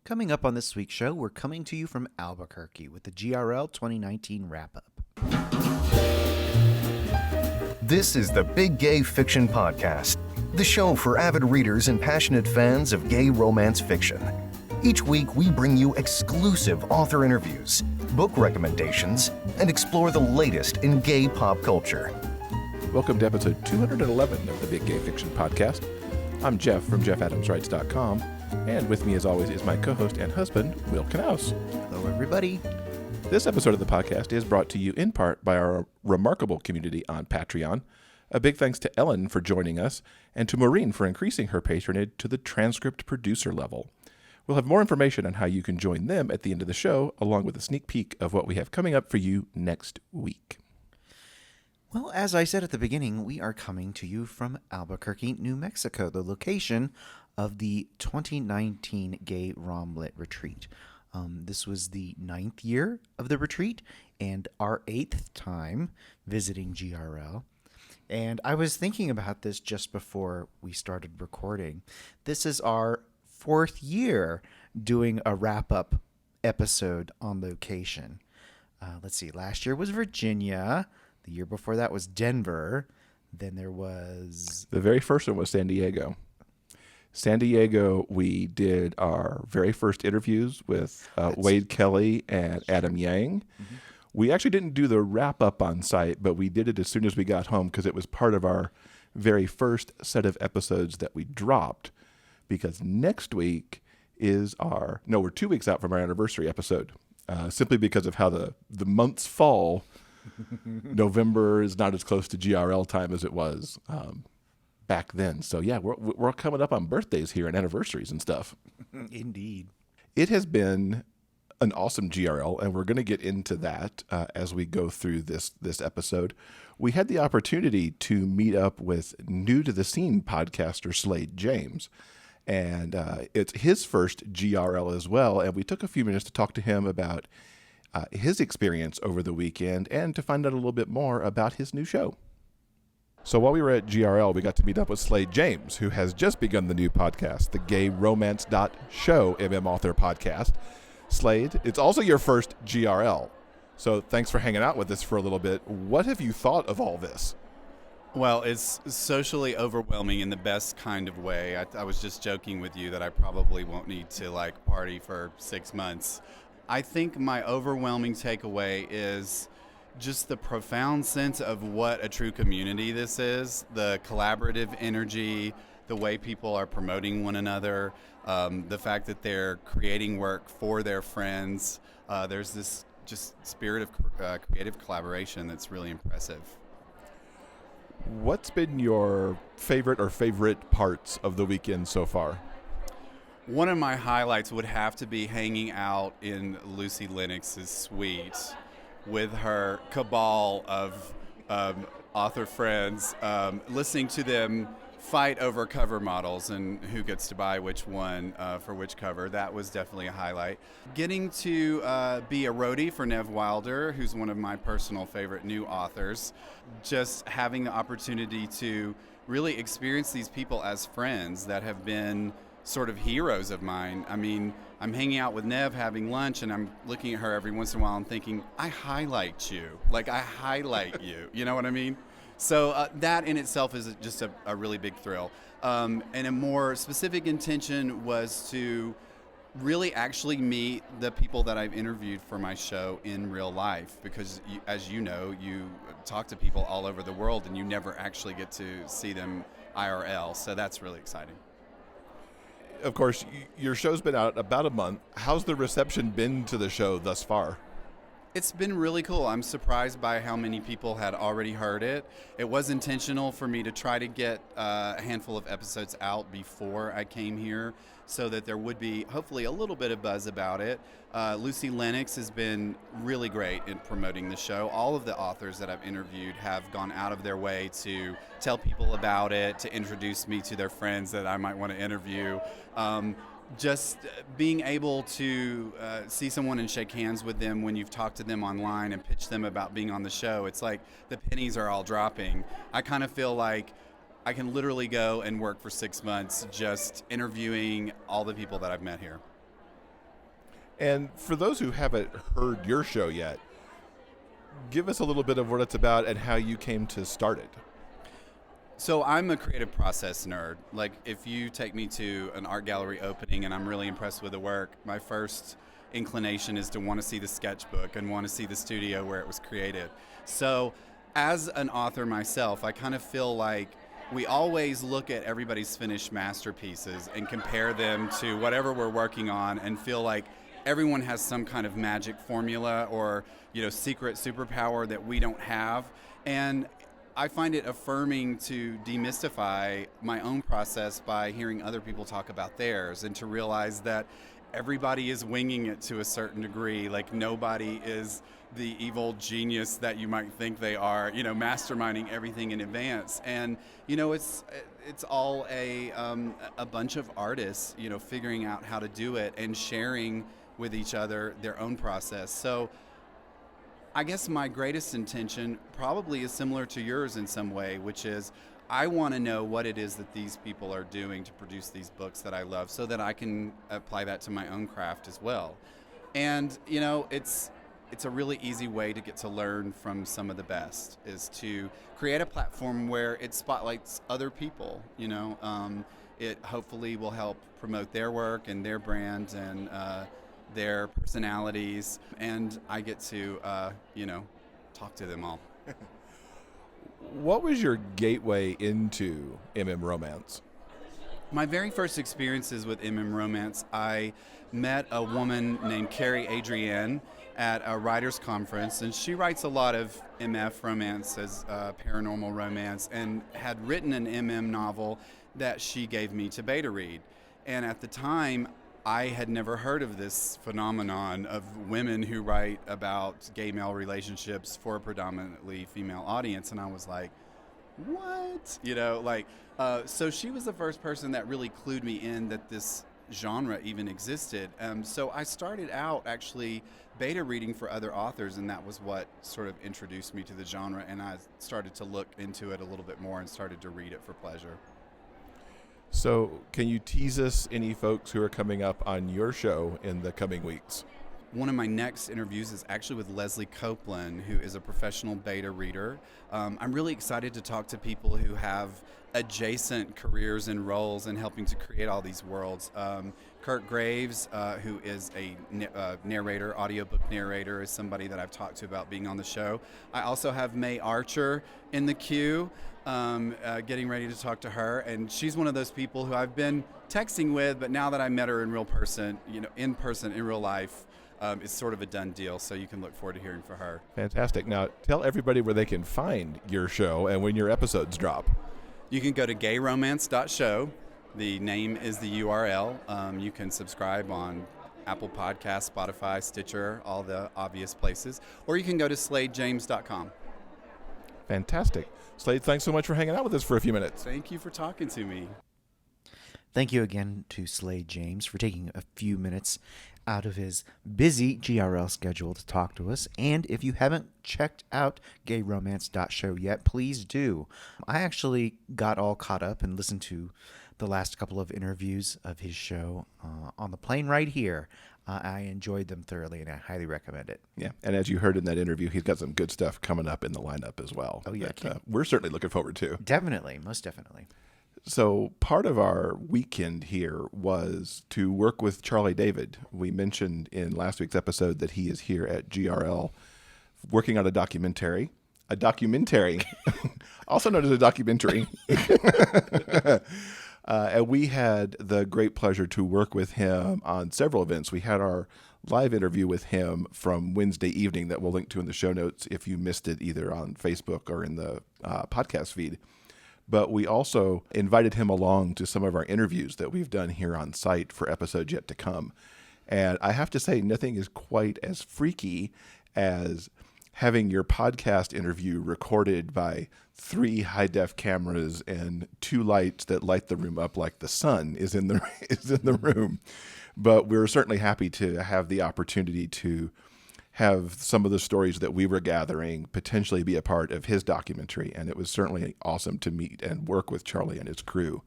Coming up on this week's show, we're coming to you from Albuquerque with the GRL 2019 wrap-up. This is the Big Gay Fiction Podcast, the show for avid readers and passionate fans of gay romance fiction. Each week, we bring you exclusive author interviews, book recommendations, and explore the latest in gay pop culture. Welcome to episode 211 of the Big Gay Fiction Podcast. I'm Jeff from JeffAdamsWrites.com, and with me as always is my co-host and husband, Will Knaus. Hello, everybody. This episode of the podcast is brought to you in part by our remarkable community on Patreon. A big thanks to Ellen for joining us, and to Maureen for increasing her patronage to the transcript producer level. We'll have more information on how you can join them at the end of the show, along with a sneak peek of what we have coming up for you next week. Well, as I said at the beginning, we are coming to you from Albuquerque, New Mexico, the location of the 2019 GayRomLit retreat. This was the 9th year of the retreat and our 8th time visiting GRL. And I was thinking about this just before we started recording. This is our 4th year doing a wrap-up episode on location. Let's see, last year was Virginia. The year before that was Denver. Then there was... The very first one was San Diego. San Diego, we did our very first interviews with Wade Kelly and Adam Yang. Mm-hmm. We actually didn't do the wrap-up on site, but we did it as soon as we got home because it was part of our very first set of episodes that we dropped. Because next week is our... No, we're 2 weeks out from our anniversary episode. Simply because of how the months fall... November is not as close to GRL time as it was back then. So yeah, we're coming up on birthdays here and anniversaries and stuff. Indeed. It has been an awesome GRL, and we're going to get into that as we go through this episode. We had the opportunity to meet up with new to the scene podcaster Slade James, and it's his first GRL as well. And we took a few minutes to talk to him about his experience over the weekend and to find out a little bit more about his new show. So while we were at GRL, we got to meet up with Slade James, who has just begun the new podcast, the GayRomance.Show author podcast. Slade, it's also your first GRL. So thanks for hanging out with us for a little bit. What have you thought of all this? Well, it's socially overwhelming in the best kind of way. I was just joking with you that I probably won't need to party for 6 months. I think my overwhelming takeaway is just the profound sense of what a true community this is, the collaborative energy, the way people are promoting one another, the fact that they're creating work for their friends. There's this just spirit of creative collaboration that's really impressive. What's been your favorite parts of the weekend so far? One of my highlights would have to be hanging out in Lucy Lennox's suite with her cabal of author friends, listening to them fight over cover models and who gets to buy which one for which cover. That was definitely a highlight. Getting to be a roadie for Nev Wilder, who's one of my personal favorite new authors. Just having the opportunity to really experience these people as friends that have been sort of heroes of mine. I mean, I'm hanging out with Nev having lunch and I'm looking at her every once in a while and thinking, I highlight you. I highlight you. You know what I mean? So that in itself is just a really big thrill. And a more specific intention was to really actually meet the people that I've interviewed for my show in real life. Because as you know, you talk to people all over the world and you never actually get to see them IRL. So that's really exciting. Of course, your show's been out about a month. How's the reception been to the show thus far? It's been really cool. I'm surprised by how many people had already heard it. It was intentional for me to try to get a handful of episodes out before I came here so that there would be hopefully a little bit of buzz about it. Lucy Lennox has been really great in promoting the show. All of the authors that I've interviewed have gone out of their way to tell people about it, to introduce me to their friends that I might want to interview. Just being able to see someone and shake hands with them when you've talked to them online and pitch them about being on the show, it's like the pennies are all dropping. I kind of feel like I can literally go and work for 6 months just interviewing all the people that I've met here. And for those who haven't heard your show yet, give us a little bit of what it's about and how you came to start it. So I'm a creative process nerd. Like, if you take me to an art gallery opening and I'm really impressed with the work, my first inclination is to want to see the sketchbook and want to see the studio where it was created. So as an author myself, I kind of feel like we always look at everybody's finished masterpieces and compare them to whatever we're working on and feel like everyone has some kind of magic formula or, secret superpower that we don't have. And I find it affirming to demystify my own process by hearing other people talk about theirs and to realize that everybody is winging it to a certain degree. Like, nobody is the evil genius that you might think they are, masterminding everything in advance. And, it's all a bunch of artists, figuring out how to do it and sharing with each other their own process. So I guess my greatest intention probably is similar to yours in some way, which is I want to know what it is that these people are doing to produce these books that I love so that I can apply that to my own craft as well. And, it's a really easy way to get to learn from some of the best is to create a platform where it spotlights other people, It hopefully will help promote their work and their brand and their personalities, and I get to, talk to them all. What was your gateway into Romance? My very first experiences with Romance, I met a woman named Carrie Adrienne at a writers conference, and she writes a lot of MF romance as paranormal romance, and had written an novel that she gave me to beta read. And at the time, I had never heard of this phenomenon of women who write about gay-male relationships for a predominantly female audience, and I was like, what? So she was the first person that really clued me in that this genre even existed. So I started out actually beta reading for other authors, and that was what sort of introduced me to the genre, and I started to look into it a little bit more and started to read it for pleasure. So can you tease us any folks who are coming up on your show in the coming weeks? One of my next interviews is actually with Leslie Copeland, who is a professional beta reader. I'm really excited to talk to people who have adjacent careers and roles in helping to create all these worlds. Kurt Graves, who is a narrator, audiobook narrator, is somebody that I've talked to about being on the show. I also have May Archer in the queue, getting ready to talk to her, and she's one of those people who I've been texting with, but now that I met her in real life, it's sort of a done deal, so you can look forward to hearing from her. Fantastic. Now, tell everybody where they can find your show and when your episodes drop. You can go to GayRomance.Show. The name is the URL. You can subscribe on Apple Podcasts, Spotify, Stitcher, all the obvious places. Or you can go to SladeJames.com. Fantastic. Slade, thanks so much for hanging out with us for a few minutes. Thank you for talking to me. Thank you again to Slade James for taking a few minutes out of his busy GRL schedule to talk to us. And if you haven't checked out GayRomance.Show yet, please do. I actually got all caught up and listened to the last couple of interviews of his show on the plane right here. I enjoyed them thoroughly, and I highly recommend it. Yeah, and as you heard in that interview, he's got some good stuff coming up in the lineup as well. Oh, yeah. That, we're certainly looking forward to. Definitely, most definitely. So part of our weekend here was to work with Charlie David. We mentioned in last week's episode that he is here at GRL working on a documentary, also known as a documentary. And we had the great pleasure to work with him on several events. We had our live interview with him from Wednesday evening that we'll link to in the show notes if you missed it either on Facebook or in the podcast feed. But we also invited him along to some of our interviews that we've done here on site for episodes yet to come. And I have to say, nothing is quite as freaky as having your podcast interview recorded by 3 high-def cameras and 2 lights that light the room up like the sun is in the room. But we're certainly happy to have the opportunity to have some of the stories that we were gathering potentially be a part of his documentary. And it was certainly awesome to meet and work with Charlie and his crew.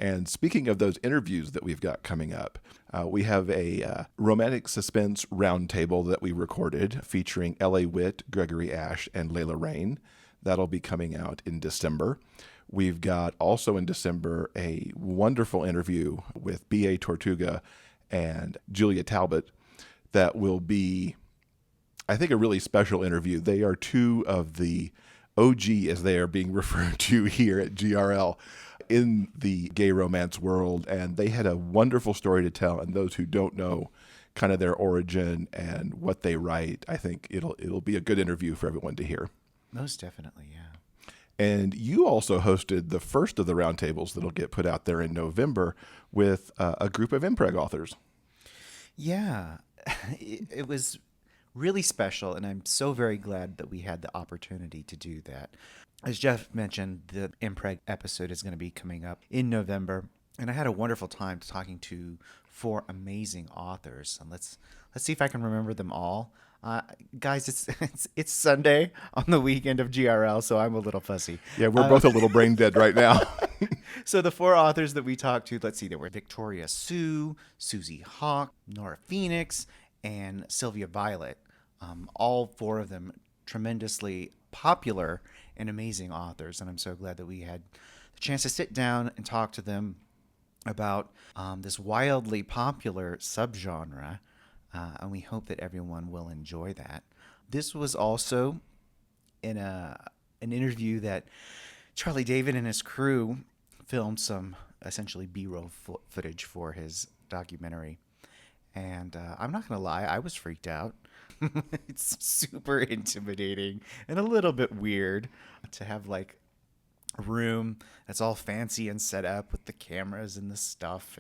And speaking of those interviews that we've got coming up, we have a romantic suspense roundtable that we recorded featuring L.A. Witt, Gregory Ash, and Layla Rain. That'll be coming out in December. We've got also in December a wonderful interview with B.A. Tortuga and Julia Talbot that will be, I think, a really special interview. They are two of the OG, as they are being referred to here at GRL, in the gay romance world, and they had a wonderful story to tell. And those who don't know kind of their origin and what they write, I think it'll be a good interview for everyone to hear. Most definitely, yeah. And you also hosted the first of the roundtables that'll get put out there in November with a group of impreg authors. Yeah, it was really special, and I'm so very glad that we had the opportunity to do that. As Jeff mentioned, the impreg episode is going to be coming up in November, and I had a wonderful time talking to 4 amazing authors. And let's see if I can remember them all. Guys, it's Sunday on the weekend of GRL, so I'm a little fussy. Yeah, we're both a little brain dead right now. So the 4 authors that we talked to, let's see, there were Victoria Sue, Susie Hawk, Nora Phoenix, and Sylvia Violet. All 4 of them tremendously popular and amazing authors, and I'm so glad that we had the chance to sit down and talk to them about this wildly popular subgenre. And we hope that everyone will enjoy that. This was also in an interview that Charlie David and his crew filmed some essentially B-roll footage for his documentary. And I'm not going to lie, I was freaked out. It's super intimidating and a little bit weird to have like a room that's all fancy and set up with the cameras and the stuff.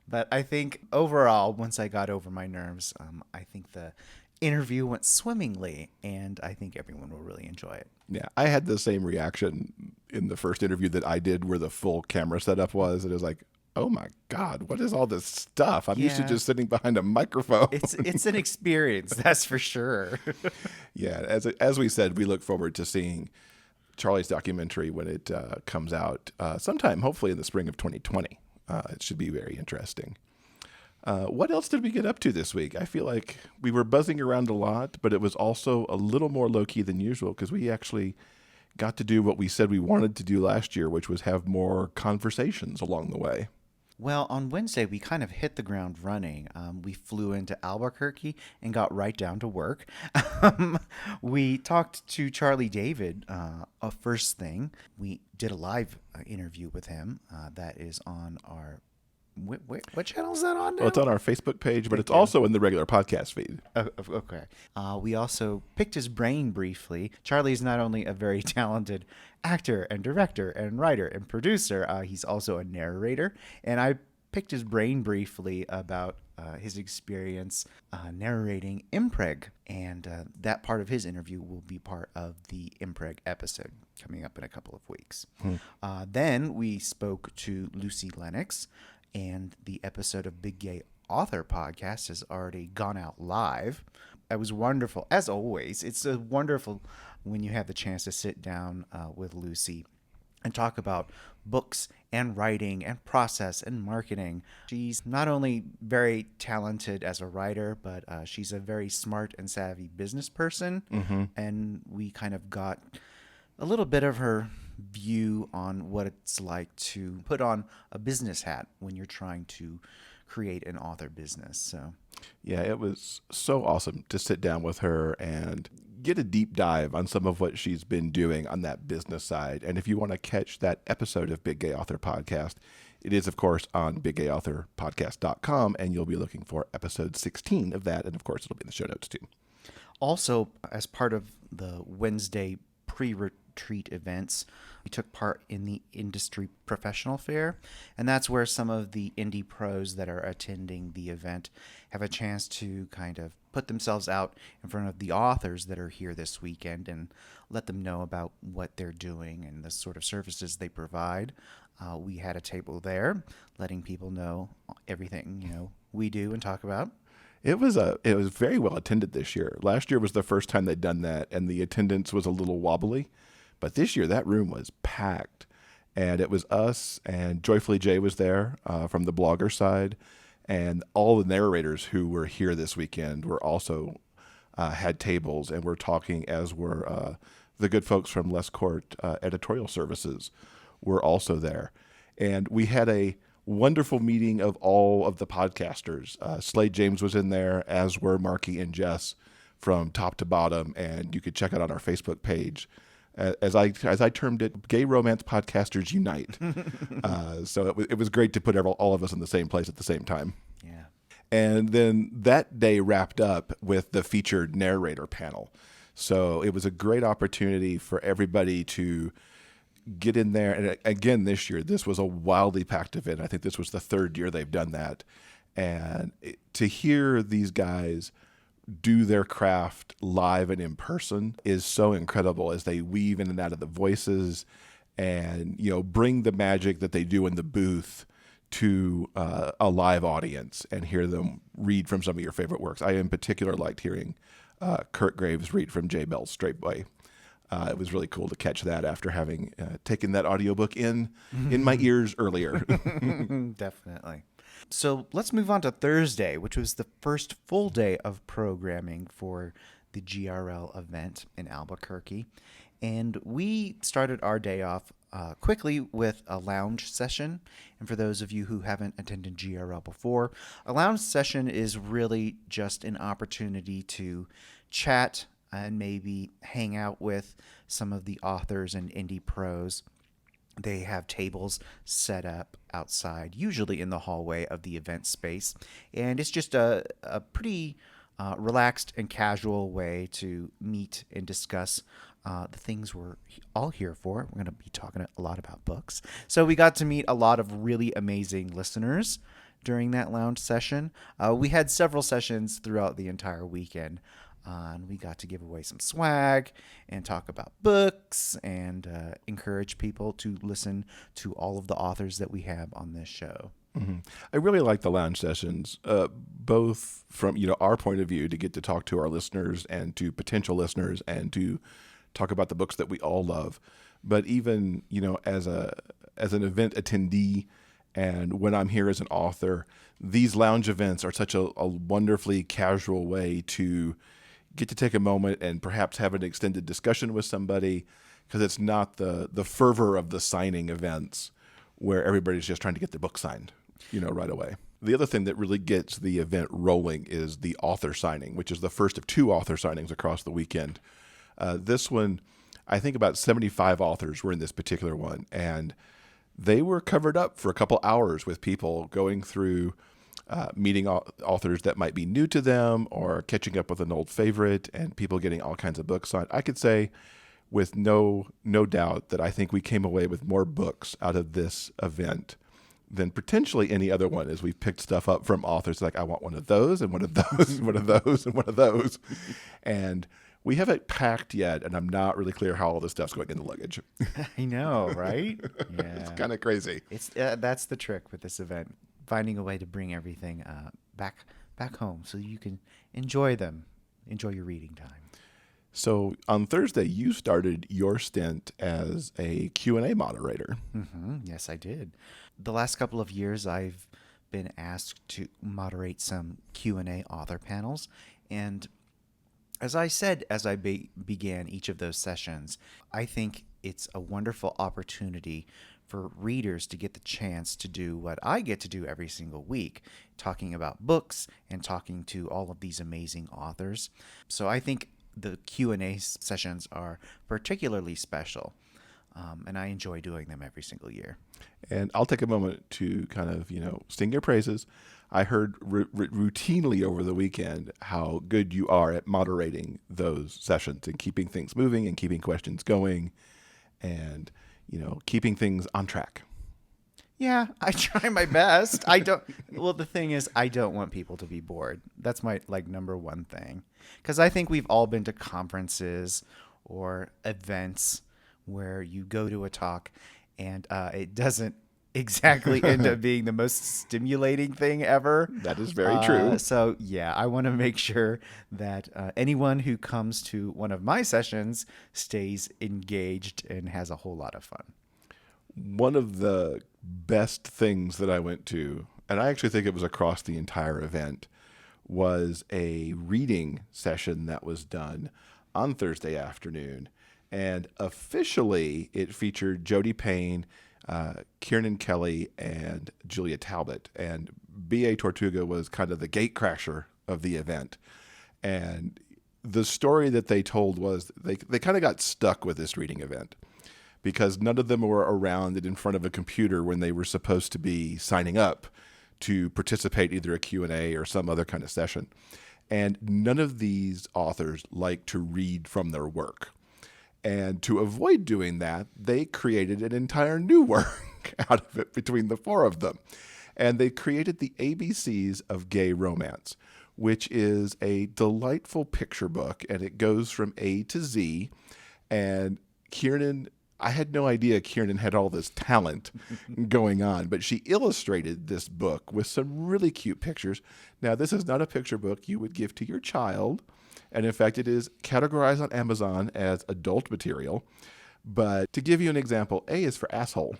But I think overall, once I got over my nerves, I think the interview went swimmingly, and I think everyone will really enjoy it. Yeah, I had the same reaction in the first interview that I did where the full camera setup was. It was like, oh my God, what is all this stuff? I'm used to just sitting behind a microphone. It's an experience, that's for sure. Yeah, as we said, we look forward to seeing Charlie's documentary when it comes out sometime, hopefully in the spring of 2020. It should be very interesting. What else did we get up to this week? I feel like we were buzzing around a lot, but it was also a little more low-key than usual because we actually got to do what we said we wanted to do last year, which was have more conversations along the way. Well, on Wednesday, we kind of hit the ground running. We flew into Albuquerque and got right down to work. We talked to Charlie David first thing. We did a live interview with him. That is on our... What channel is that on now? Well, it's on our Facebook page, but it's also in the regular podcast feed. Okay. We also picked his brain briefly. Charlie is not only a very talented actor and director and writer and producer, he's also a narrator. And I picked his brain briefly about his experience narrating impreg. And that part of his interview will be part of the impreg episode coming up in a couple of weeks. Then we spoke to Lucy Lennox, and the episode of Big Gay Author Podcast has already gone out live. It was wonderful. As always, it's a wonderful when you have the chance to sit down with Lucy and talk about books and writing and process and marketing. She's not only very talented as a writer, but she's a very smart and savvy business person. Mm-hmm. And we kind of got a little bit of her view on what it's like to put on a business hat when you're trying to create an author business. So yeah, it was so awesome to sit down with her and get a deep dive on some of what she's been doing on that business side. And if you want to catch that episode of Big Gay Author Podcast, it is, of course, on biggayauthorpodcast.com, and you'll be looking for episode 16 of that. And, of course, it'll be in the show notes, too. Also, as part of the Wednesday pre-retreat events, we took part in the Industry Professional Fair, and that's where some of the indie pros that are attending the event have a chance to kind of put themselves out in front of the authors that are here this weekend and let them know about what they're doing and the sort of services they provide. We had a table there letting people know everything we do and talk about. It was very well attended this year. Last year was the first time they'd done that, and the attendance was a little wobbly. But this year, that room was packed. And it was us, and Joyfully Jay was there from the blogger side. And all the narrators who were here this weekend were also had tables, and we're talking, as were the good folks from Les Court Editorial Services were also there. And we had a wonderful meeting of all of the podcasters. Slade James was in there, as were Marky and Jess from top to bottom, and you could check it on our Facebook page. As I termed it, Gay Romance Podcasters Unite. So it was great to put all of us in the same place at the same time. Yeah. And then that day wrapped up with the featured narrator panel. So it was a great opportunity for everybody to get in there. And again, this year, this was a wildly packed event. I think this was the third year they've done that. And to hear these guys do their craft live and in person is so incredible, as they weave in and out of the voices and, bring the magic that they do in the booth to a live audience and hear them read from some of your favorite works. I in particular liked hearing Kurt Graves read from J. Bell's Straight Boy. It was really cool to catch that after having taken that audiobook in my ears earlier. Definitely. So let's move on to Thursday, which was the first full day of programming for the GRL event in Albuquerque. And we started our day off quickly with a lounge session. And for those of you who haven't attended GRL before, a lounge session is really just an opportunity to chat and maybe hang out with some of the authors and indie pros. They have tables set up outside, usually in the hallway of the event space. And it's just a pretty relaxed and casual way to meet and discuss the things we're all here for. We're going to be talking a lot about books. So we got to meet a lot of really amazing listeners during that lounge session. We had several sessions throughout the entire weekend. And we got to give away some swag and talk about books and encourage people to listen to all of the authors that we have on this show. Mm-hmm. I really like the lounge sessions, both from our point of view, to get to talk to our listeners and to potential listeners and to talk about the books that we all love. But even as an event attendee, and when I'm here as an author, these lounge events are such a wonderfully casual way to get to take a moment and perhaps have an extended discussion with somebody, because it's not the fervor of the signing events where everybody's just trying to get their book signed, right away. The other thing that really gets the event rolling is the author signing, which is the first of 2 author signings across the weekend. This one, I think about 75 authors were in this particular one, and they were covered up for a couple hours with people going through meeting authors that might be new to them or catching up with an old favorite, and people getting all kinds of books signed. I could say with no doubt that I think we came away with more books out of this event than potentially any other one, as we picked stuff up from authors like, I want one of those and one of those and one of those and one of those. And we haven't packed yet, and I'm not really clear how all this stuff's going in the luggage. I know, right? Yeah. It's kind of crazy. It's that's the trick with this event, finding a way to bring everything back home so you can enjoy your reading time. So on Thursday, you started your stint as a Q&A moderator. Mm-hmm. Yes, I did. The last couple of years, I've been asked to moderate some Q&A author panels, and as I said, as I began each of those sessions, I think it's a wonderful opportunity for readers to get the chance to do what I get to do every single week, talking about books and talking to all of these amazing authors. So I think the Q&A sessions are particularly special, and I enjoy doing them every single year. And I'll take a moment to kind of, sing your praises. I heard routinely over the weekend how good you are at moderating those sessions and keeping things moving and keeping questions going and, keeping things on track. Yeah, I try my best. The thing is, I don't want people to be bored. That's my number one thing. Because I think we've all been to conferences or events where you go to a talk and it doesn't exactly end up being the most stimulating thing ever. That is very true. So yeah, I want to make sure that anyone who comes to one of my sessions stays engaged and has a whole lot of fun. One of the best things that I went to, and I actually think it was across the entire event, was a reading session that was done on Thursday afternoon. And officially, it featured Jody Payne, Kieran Kelly, and Julia Talbot. And B.A. Tortuga was kind of the gatecrasher of the event. And the story that they told was they kind of got stuck with this reading event because none of them were around and in front of a computer when they were supposed to be signing up to participate either a Q&A or some other kind of session. And none of these authors like to read from their work. And to avoid doing that, they created an entire new work out of it between the four of them. And they created the ABCs of Gay Romance, which is a delightful picture book, and it goes from A to Z. And Kieran, I had no idea Kieran had all this talent going on, but she illustrated this book with some really cute pictures. Now, this is not a picture book you would give to your child. And in fact, it is categorized on Amazon as adult material. But to give you an example, A is for asshole,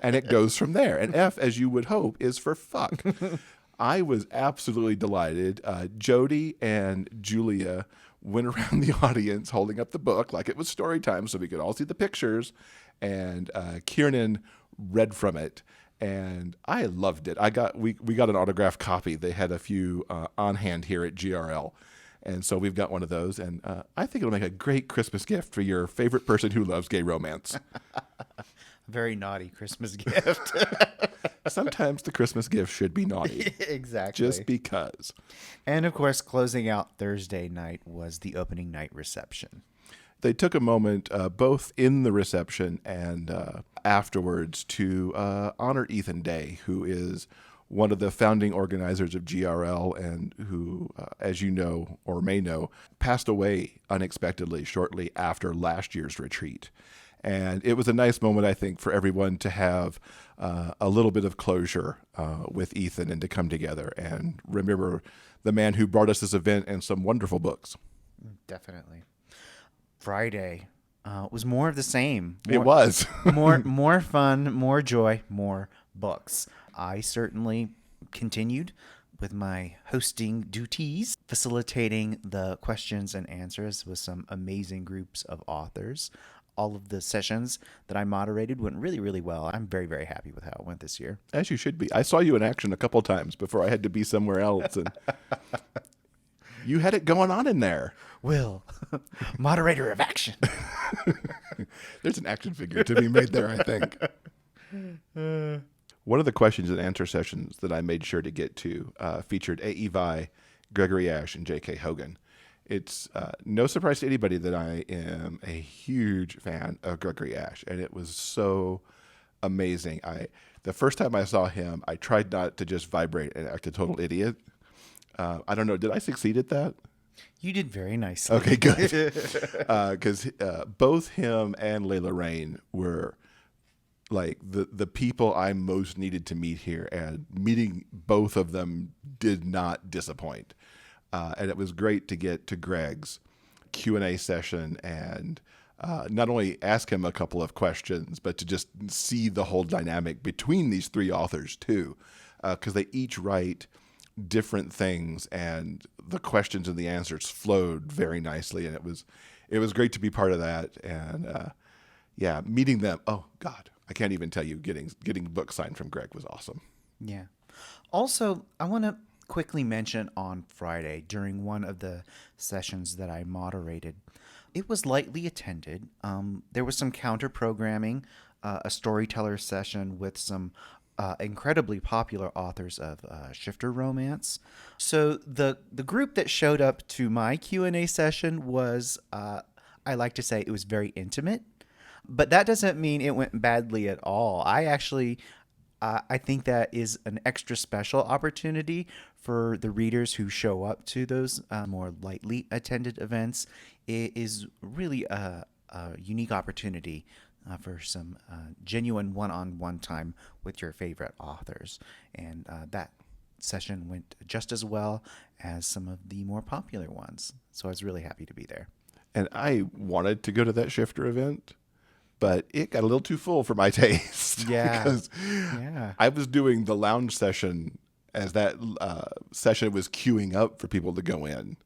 and it goes from there. And F, as you would hope, is for fuck. I was absolutely delighted. Jody and Julia went around the audience holding up the book like it was story time so we could all see the pictures. And Kieran read from it. And I loved it. We got an autographed copy. They had a few on hand here at GRL. And so we've got one of those, and I think it'll make a great Christmas gift for your favorite person who loves gay romance. Very naughty Christmas gift. Sometimes the Christmas gift should be naughty. Exactly. Just because. And of course, closing out Thursday night was the opening night reception. They took a moment, both in the reception and afterwards, to honor Ethan Day, who is one of the founding organizers of GRL and who, as you know or may know, passed away unexpectedly shortly after last year's retreat. And it was a nice moment, I think, for everyone to have a little bit of closure with Ethan and to come together and remember the man who brought us this event and some wonderful books. Definitely. Friday was more of the same. It was. more fun, more joy, more books. I certainly continued with my hosting duties, facilitating the questions and answers with some amazing groups of authors. All of the sessions that I moderated went really, really well. I'm very, very happy with how it went this year. As you should be. I saw you in action a couple times before I had to be somewhere else, and you had it going on in there. Will, moderator of action. There's an action figure to be made there, I think. One of the questions and answer sessions that I made sure to get to featured A.E. Vi, Gregory Ash, and J.K. Hogan. It's no surprise to anybody that I am a huge fan of Gregory Ash, and it was so amazing. The first time I saw him, I tried not to just vibrate and act a total idiot. I don't know, did I succeed at that? You did very nicely. Okay, good. Because both him and Layla Rain were like the people I most needed to meet here, and meeting both of them did not disappoint. And it was great to get to Greg's Q&A session and not only ask him a couple of questions, but to just see the whole dynamic between these three authors too, because they each write different things, and the questions and the answers flowed very nicely, and it was great to be part of that. And meeting them. Oh God, I can't even tell you. Getting the book signed from Greg was awesome. Yeah. Also, I want to quickly mention on Friday during one of the sessions that I moderated, it was lightly attended. There was some counter programming, a storyteller session with some incredibly popular authors of shifter romance. So the group that showed up to my Q&A session was, I like to say, it was very intimate, but that doesn't mean it went badly at all. I think that is an extra special opportunity for the readers who show up to those more lightly attended events. It is really a unique opportunity for some genuine one-on-one time with your favorite authors. And that session went just as well as some of the more popular ones. So I was really happy to be there. And I wanted to go to that shifter event, but it got a little too full for my taste. Yeah. Because Yeah. I was doing the lounge session as that session was queuing up for people to go in.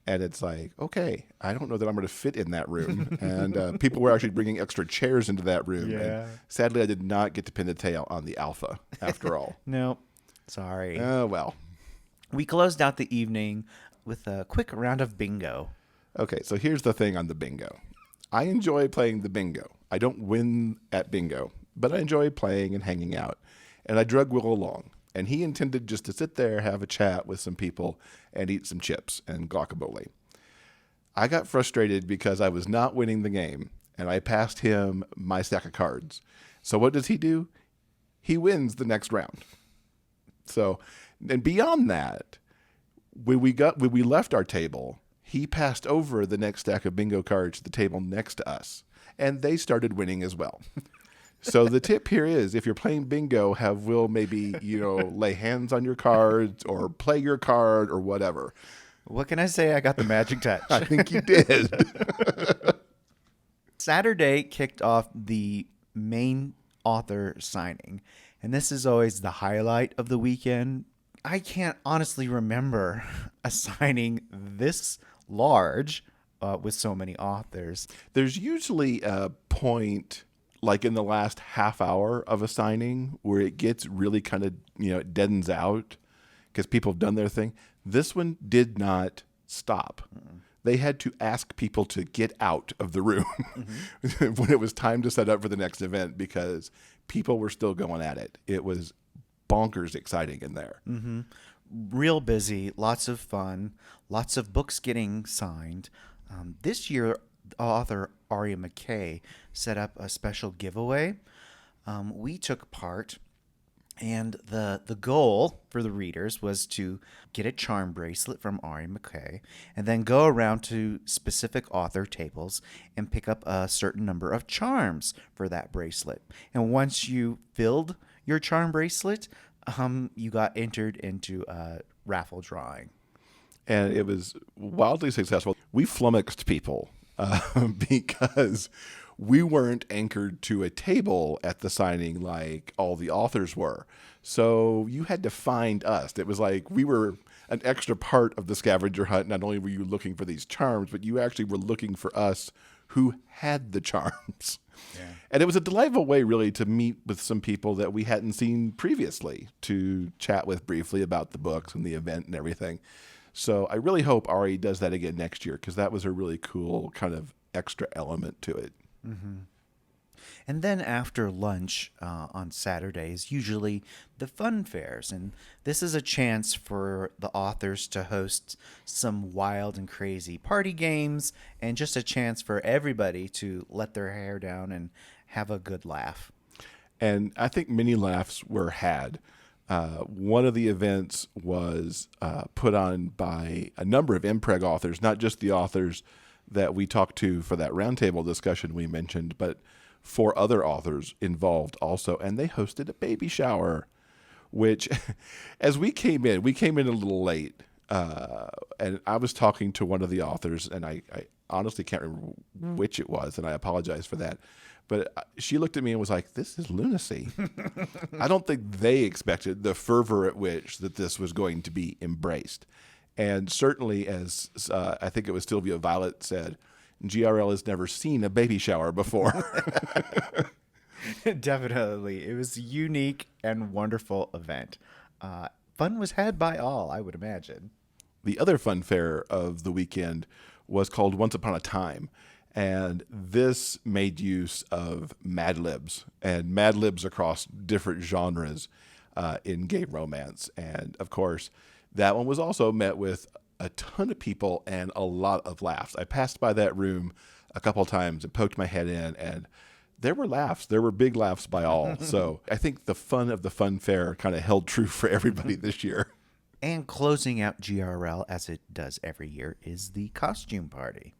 And it's like, okay, I don't know that I'm going to fit in that room. And people were actually bringing extra chairs into that room. Yeah. And sadly, I did not get to pin the tail on the alpha after all. Nope. Sorry. Well. We closed out the evening with a quick round of bingo. Okay, so here's the thing on the bingo. I enjoy playing the bingo. I don't win at bingo, but I enjoy playing and hanging out. And I drug Will along. And he intended just to sit there, have a chat with some people, and eat some chips and guacamole. I got frustrated because I was not winning the game, and I passed him my stack of cards. So what does he do? He wins the next round. So, and beyond that, when we left our table, he passed over the next stack of bingo cards to the table next to us, and they started winning as well. So the tip here is, if you're playing bingo, have Will maybe, lay hands on your cards or play your card or whatever. What can I say? I got the magic touch. I think you did. Saturday kicked off the main author signing, and this is always the highlight of the weekend. I can't honestly remember a signing this large with so many authors. There's usually a point, like in the last half hour of a signing, where it gets really kind of, it deadens out because people have done their thing. This one did not stop. They had to ask people to get out of the room when it was time to set up for the next event because people were still going at it. It was bonkers exciting in there. Mm-hmm. Real busy, lots of fun, lots of books getting signed. This year, author Aria McKay set up a special giveaway. We took part, and the goal for the readers was to get a charm bracelet from Aria McKay and then go around to specific author tables and pick up a certain number of charms for that bracelet. And once you filled your charm bracelet, you got entered into a raffle drawing. And it was wildly successful. We flummoxed people because we weren't anchored to a table at the signing like all the authors were. So you had to find us. It was like we were an extra part of the scavenger hunt. Not only were you looking for these charms, but you actually were looking for us who had the charms. Yeah. And it was a delightful way, really, to meet with some people that we hadn't seen previously, to chat with briefly about the books and the event and everything. So I really hope Ari does that again next year, because that was a really cool kind of extra element to it. Mm-hmm. And then after lunch on Saturdays, usually the fun fairs. And this is a chance for the authors to host some wild and crazy party games, and just a chance for everybody to let their hair down and have a good laugh. And I think many laughs were had. One of the events was put on by a number of Impreg authors, not just the authors that we talked to for that roundtable discussion we mentioned, but 4 other authors involved also. And they hosted a baby shower, which as we came in a little late. And I was talking to one of the authors, and I honestly can't remember which it was, and I apologize for that. But she looked at me and was like, "This is lunacy." I don't think they expected the fervor at which that this was going to be embraced. And certainly, as I think it was Sylvia Violet said, GRL has never seen a baby shower before. Definitely. It was a unique and wonderful event. Fun was had by all, I would imagine. The other fun fair of the weekend was called Once Upon a Time. And this made use of Mad Libs and Mad Libs across different genres in gay romance. And of course, that one was also met with a ton of people and a lot of laughs. I passed by that room a couple of times and poked my head in, and there were laughs. There were big laughs by all. So I think the fun of the fun fair kind of held true for everybody this year. And closing out GRL, as it does every year, is the costume party.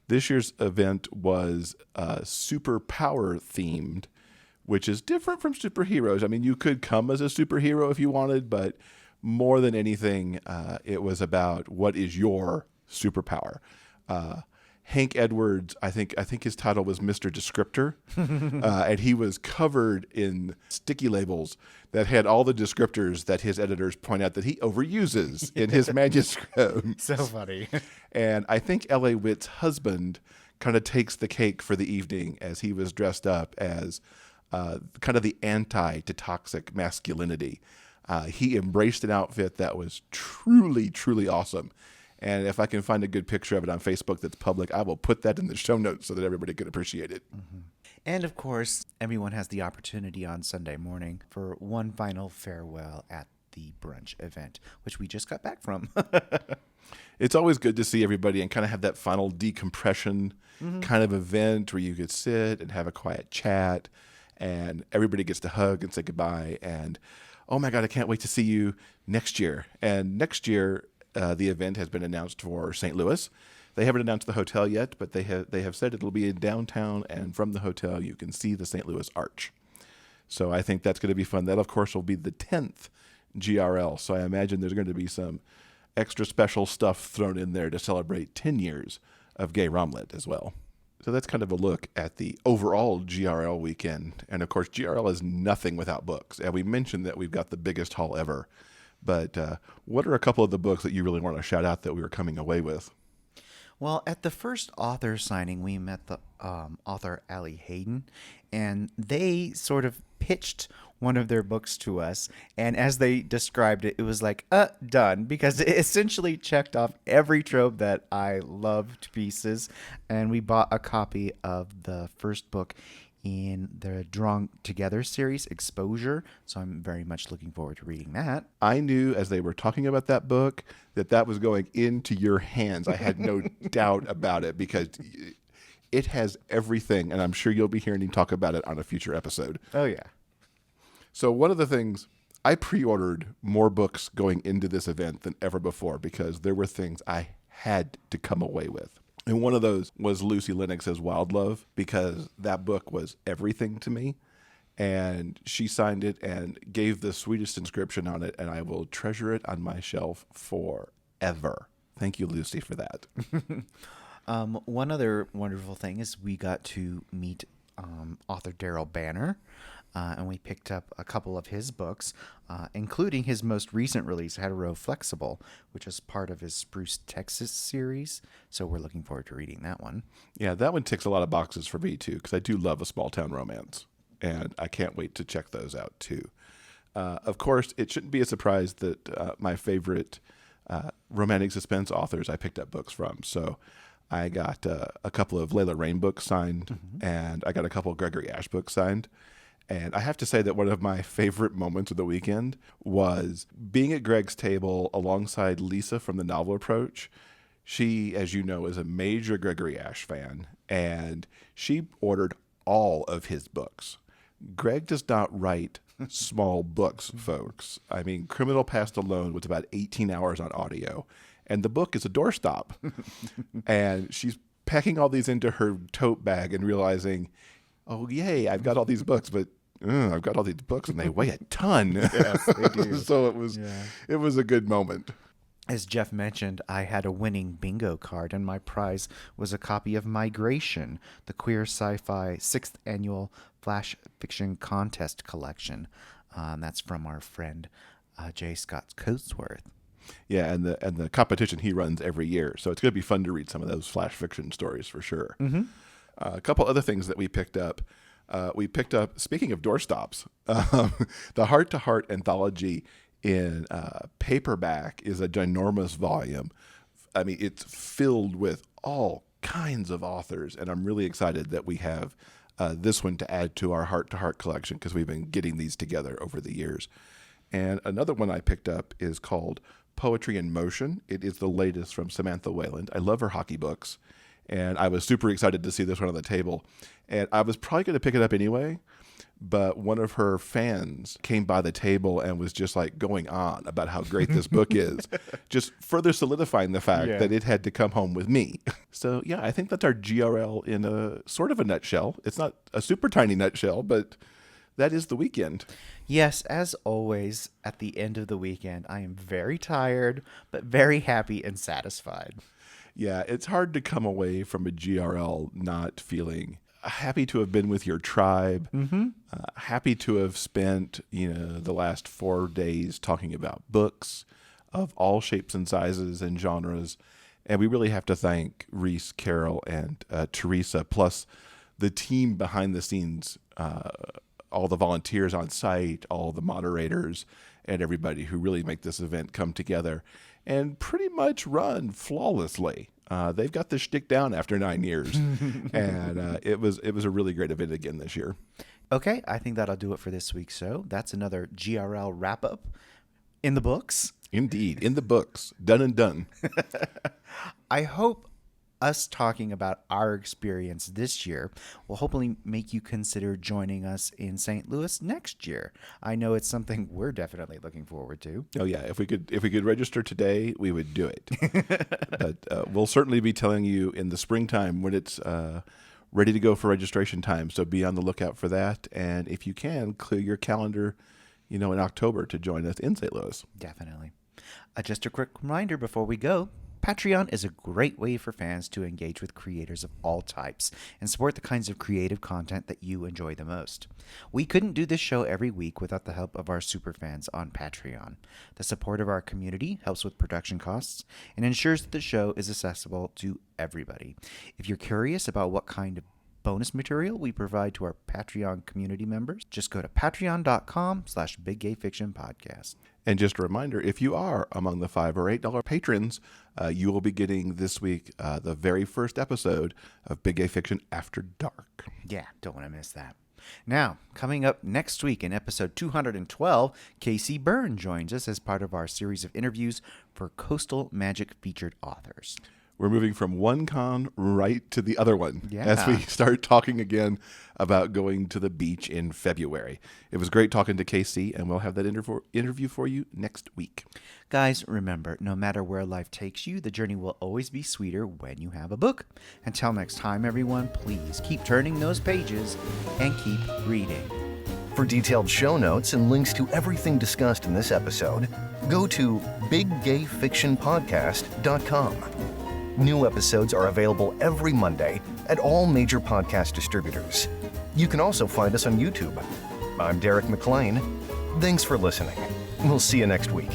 This year's event was superpower themed, which is different from superheroes. I mean, you could come as a superhero if you wanted, but more than anything, it was about what is your superpower. Hank Edwards, I think his title was Mr. Descriptor, and he was covered in sticky labels that had all the descriptors that his editors point out that he overuses in his manuscript. So funny. And I think L.A. Witt's husband kind of takes the cake for the evening as he was dressed up as kind of the anti to toxic masculinity. He embraced an outfit that was truly, truly awesome. And if I can find a good picture of it on Facebook that's public, I will put that in the show notes so that everybody can appreciate it. Mm-hmm. And of course, everyone has the opportunity on Sunday morning for one final farewell at the brunch event, which we just got back from. It's always good to see everybody and kind of have that final decompression kind of event where you could sit and have a quiet chat and everybody gets to hug and say goodbye. And, oh my God, I can't wait to see you next year. And next year, the event has been announced for St. Louis. They haven't announced the hotel yet, but they have said it'll be in downtown, and from the hotel you can see the St. Louis Arch. So I think that's going to be fun. That, of course, will be the 10th GRL. So I imagine there's going to be some extra special stuff thrown in there to celebrate 10 years of GayRomLit as well. So that's kind of a look at the overall GRL weekend. And, of course, GRL is nothing without books. And we mentioned that we've got the biggest haul ever. But what are a couple of the books that you really want to shout out that we were coming away with? Well, at the first author signing, we met the author Allie Hayden, and they sort of pitched one of their books to us. And as they described it, it was like, done, because it essentially checked off every trope that I love to pieces. And we bought a copy of the first book in the Drawn Together series, Exposure. So I'm very much looking forward to reading that. I knew as they were talking about that book that was going into your hands. I had no doubt about it because it has everything, and I'm sure you'll be hearing him talk about it on a future episode. Oh, yeah. So one of the things, I pre-ordered more books going into this event than ever before because there were things I had to come away with. And one of those was Lucy Lennox's Wild Love, because that book was everything to me. And she signed it and gave the sweetest inscription on it, and I will treasure it on my shelf forever. Thank you, Lucy, for that. One other wonderful thing is we got to meet author Daryl Banner, and we picked up a couple of his books, including his most recent release, Hetero Flexible, which is part of his Spruce, Texas series. So we're looking forward to reading that one. Yeah, that one ticks a lot of boxes for me, too, because I do love a small-town romance, and I can't wait to check those out, too. Of course, it shouldn't be a surprise that my favorite romantic suspense authors I picked up books from. So I got a couple of Layla Rain books signed, and I got a couple of Gregory Ash books signed. And I have to say that one of my favorite moments of the weekend was being at Greg's table alongside Lisa from the Novel Approach. She, as you know, is a major Gregory Ash fan, and she ordered all of his books. Greg does not write small books, folks. I mean, Criminal Past Alone was about 18 hours on audio, and the book is a doorstop. And she's packing all these into her tote bag and realizing, oh, yay, I've got all these books, but I've got all these books and they weigh a ton. Yes, they do. So it was a good moment. As Jeff mentioned, I had a winning bingo card, and my prize was a copy of Migration, the queer sci-fi 6th annual flash fiction contest collection. That's from our friend J. Scott Coatsworth. Yeah, and the competition he runs every year. So it's going to be fun to read some of those flash fiction stories for sure. A couple other things that we picked up. Speaking of doorstops, the Heart to Heart anthology in paperback is a ginormous volume. I mean, it's filled with all kinds of authors, and I'm really excited that we have this one to add to our Heart to Heart collection because we've been getting these together over the years. And another one I picked up is called Poetry in Motion. It is the latest from Samantha Wayland. I love her hockey books, and I was super excited to see this one on the table. And I was probably going to pick it up anyway, but one of her fans came by the table and was just like going on about how great this book is, just further solidifying the fact that it had to come home with me. So yeah, I think that's our GRL in a sort of a nutshell. It's not a super tiny nutshell, but that is the weekend. Yes, as always, at the end of the weekend, I am very tired, but very happy and satisfied. Yeah, it's hard to come away from a GRL not feeling happy to have been with your tribe, happy to have spent, the last 4 days talking about books of all shapes and sizes and genres. And we really have to thank Reese, Carol, and Teresa, plus the team behind the scenes, all the volunteers on site, all the moderators, and everybody who really make this event come together and pretty much run flawlessly. They've got the shtick down after 9 years, and it was a really great event again this year. Okay, I think that'll do it for this week's show. That's another GRL wrap-up in the books. Indeed, in the books, done and done. I hope us talking about our experience this year will hopefully make you consider joining us in St. Louis next year. I know it's something we're definitely looking forward to. Oh yeah, if we could register today, we would do it. But we'll certainly be telling you in the springtime when it's ready to go for registration time. So be on the lookout for that. And if you can, clear your calendar, in October to join us in St. Louis. Definitely. Just a quick reminder before we go. Patreon is a great way for fans to engage with creators of all types and support the kinds of creative content that you enjoy the most. We couldn't do this show every week without the help of our superfans on Patreon. The support of our community helps with production costs and ensures that the show is accessible to everybody. If you're curious about what kind of bonus material we provide to our Patreon community members, just go to patreon.com/biggayfictionpodcast. And just a reminder, if you are among the $5 or $8 patrons, you will be getting this week the very first episode of Big Gay Fiction After Dark. Yeah, don't want to miss that. Now, coming up next week in episode 212, Casey Byrne joins us as part of our series of interviews for Coastal Magic featured authors. We're moving from one con right to the other one as Yeah. we start talking again about going to the beach in February. It was great talking to KC, and we'll have that interview for you next week. Guys, remember, no matter where life takes you, the journey will always be sweeter when you have a book. Until next time, everyone, please keep turning those pages and keep reading. For detailed show notes and links to everything discussed in this episode, go to biggayfictionpodcast.com. New episodes are available every Monday at all major podcast distributors. You can also find us on YouTube. I'm Derek McLean. Thanks for listening. We'll see you next week.